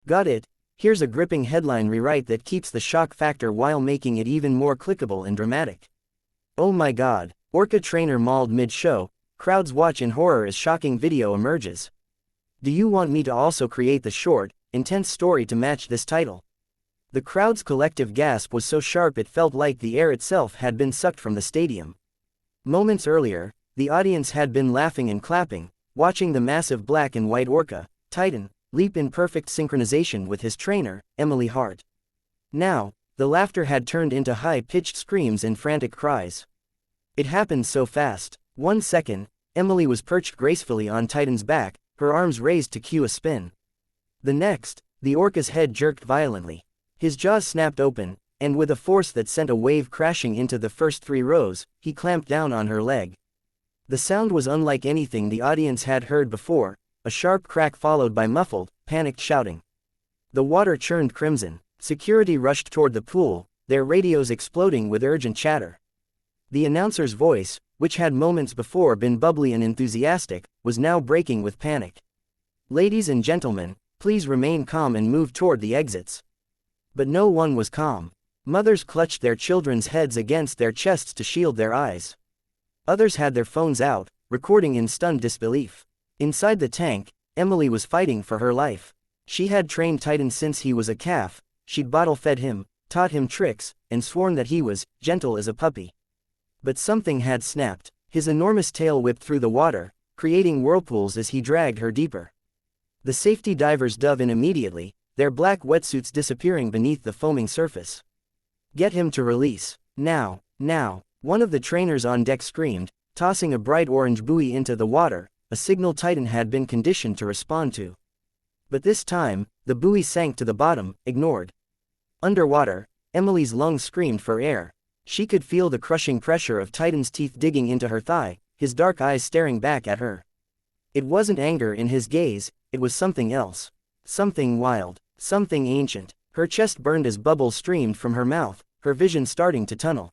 Got it? Here's a gripping headline rewrite that keeps the shock factor while making it even more clickable and dramatic. Oh my god, Orca trainer mauled mid-show, crowds watch in horror as shocking video emerges. Do you want me to also create the short, intense story to match this title? The crowd's collective gasp was so sharp it felt like the air itself had been sucked from the stadium. Moments earlier, the audience had been laughing and clapping, watching the massive black and white Orca, Titan, leap in perfect synchronization with his trainer, Emily Hart. Now, the laughter had turned into high-pitched screams and frantic cries. It happened so fast. 1 second, Emily was perched gracefully on Titan's back, her arms raised to cue a spin. The next, the Orca's head jerked violently. His jaws snapped open, and with a force that sent a wave crashing into the first 3 rows, he clamped down on her leg. The sound was unlike anything the audience had heard before, a sharp crack followed by muffled, panicked shouting. The water churned crimson. Security rushed toward the pool, their radios exploding with urgent chatter. The announcer's voice, which had moments before been bubbly and enthusiastic, was now breaking with panic. Ladies and gentlemen, please remain calm and move toward the exits. But no one was calm. Mothers clutched their children's heads against their chests to shield their eyes. Others had their phones out, recording in stunned disbelief. Inside the tank, Emily was fighting for her life. She had trained Titan since he was a calf, she'd bottle-fed him, taught him tricks, and sworn that he was gentle as a puppy. But something had snapped. His enormous tail whipped through the water, creating whirlpools as he dragged her deeper. The safety divers dove in immediately, their black wetsuits disappearing beneath the foaming surface. Get him to release. Now, now, one of the trainers on deck screamed, tossing a bright orange buoy into the water, a signal Titan had been conditioned to respond to. But this time, the buoy sank to the bottom, ignored. Underwater, Emily's lungs screamed for air. She could feel the crushing pressure of Titan's teeth digging into her thigh, his dark eyes staring back at her. It wasn't anger in his gaze, it was something else. Something wild, something ancient. Her chest burned as bubbles streamed from her mouth, her vision starting to tunnel.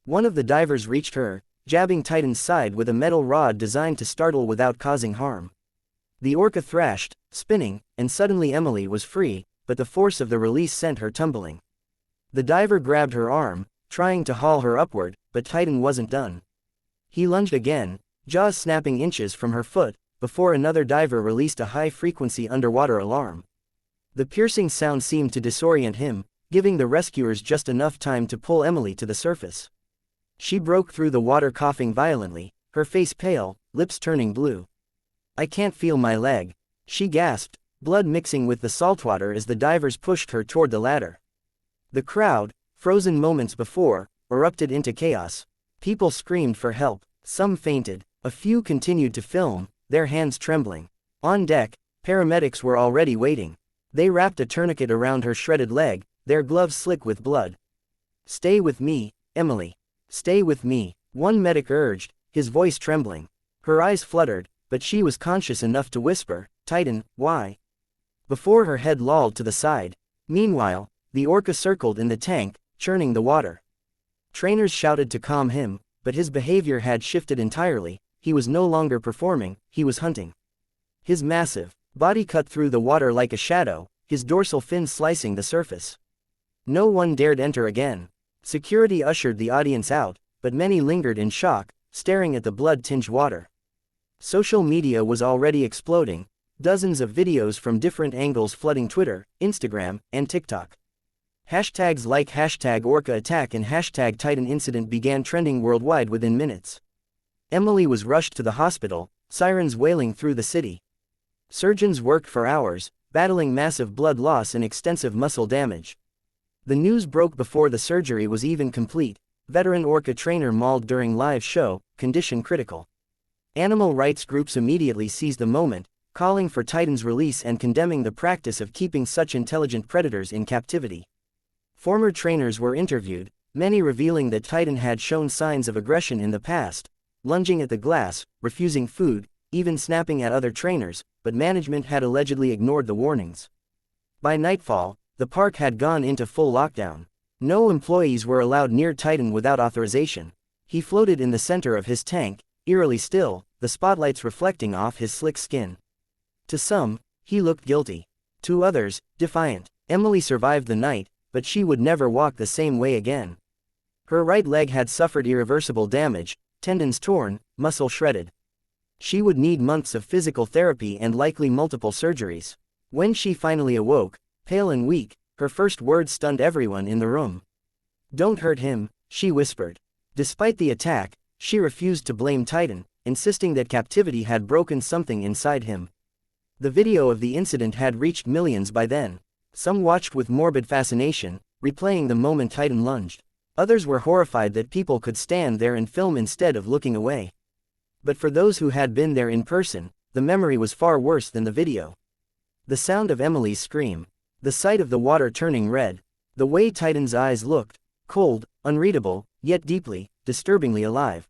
One of the divers reached her, jabbing Titan's side with a metal rod designed to startle without causing harm. The Orca thrashed, spinning, and suddenly Emily was free, but the force of the release sent her tumbling. The diver grabbed her arm, trying to haul her upward, but Titan wasn't done. He lunged again, jaws snapping inches from her foot, before another diver released a high-frequency underwater alarm. The piercing sound seemed to disorient him, giving the rescuers just enough time to pull Emily to the surface. She broke through the water coughing violently, her face pale, lips turning blue. I can't feel my leg, she gasped, blood mixing with the saltwater as the divers pushed her toward the ladder. The crowd, frozen moments before, erupted into chaos. People screamed for help, some fainted, a few continued to film, their hands trembling. On deck, paramedics were already waiting. They wrapped a tourniquet around her shredded leg, their gloves slick with blood. Stay with me, Emily. Stay with me, one medic urged, his voice trembling. Her eyes fluttered, but she was conscious enough to whisper, Titan, why? Before her head lolled to the side. Meanwhile, the Orca circled in the tank, churning the water. Trainers shouted to calm him, but his behavior had shifted entirely. He was no longer performing, he was hunting. His massive body cut through the water like a shadow, his dorsal fin slicing the surface. No one dared enter again. Security ushered the audience out, but many lingered in shock, staring at the blood-tinged water. Social media was already exploding, dozens of videos from different angles flooding Twitter, Instagram, and TikTok. Hashtags like #OrcaAttack and #TitanIncident began trending worldwide within minutes. Emily was rushed to the hospital, sirens wailing through the city. Surgeons worked for hours, battling massive blood loss and extensive muscle damage. The news broke before the surgery was even complete. Veteran Orca trainer mauled during live show, condition critical. Animal rights groups immediately seized the moment, calling for Titan's release and condemning the practice of keeping such intelligent predators in captivity. Former trainers were interviewed, many revealing that Titan had shown signs of aggression in the past, lunging at the glass, refusing food, even snapping at other trainers, but management had allegedly ignored the warnings. By nightfall, the park had gone into full lockdown. No employees were allowed near Titan without authorization. He floated in the center of his tank, eerily still, the spotlights reflecting off his slick skin. To some, he looked guilty. To others, defiant. Emily survived the night, but she would never walk the same way again. Her right leg had suffered irreversible damage, tendons torn, muscle shredded. She would need months of physical therapy and likely multiple surgeries. When she finally awoke, pale and weak, her first words stunned everyone in the room. "Don't hurt him," she whispered. Despite the attack, she refused to blame Titan, insisting that captivity had broken something inside him. The video of the incident had reached millions by then. Some watched with morbid fascination, replaying the moment Titan lunged. Others were horrified that people could stand there and film instead of looking away. But for those who had been there in person, the memory was far worse than the video. The sound of Emily's scream. The sight of the water turning red. The way Titan's eyes looked, cold, unreadable, yet deeply, disturbingly alive.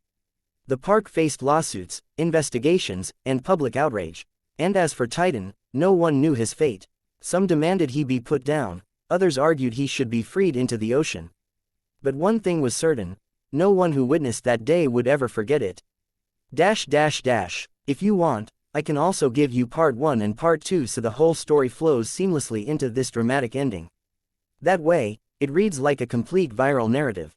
The park faced lawsuits, investigations, and public outrage. And as for Titan, no one knew his fate. Some demanded he be put down, others argued he should be freed into the ocean. But one thing was certain, no one who witnessed that day would ever forget it. If you want, I can also give you part 1 and part 2 so the whole story flows seamlessly into this dramatic ending. That way, it reads like a complete viral narrative.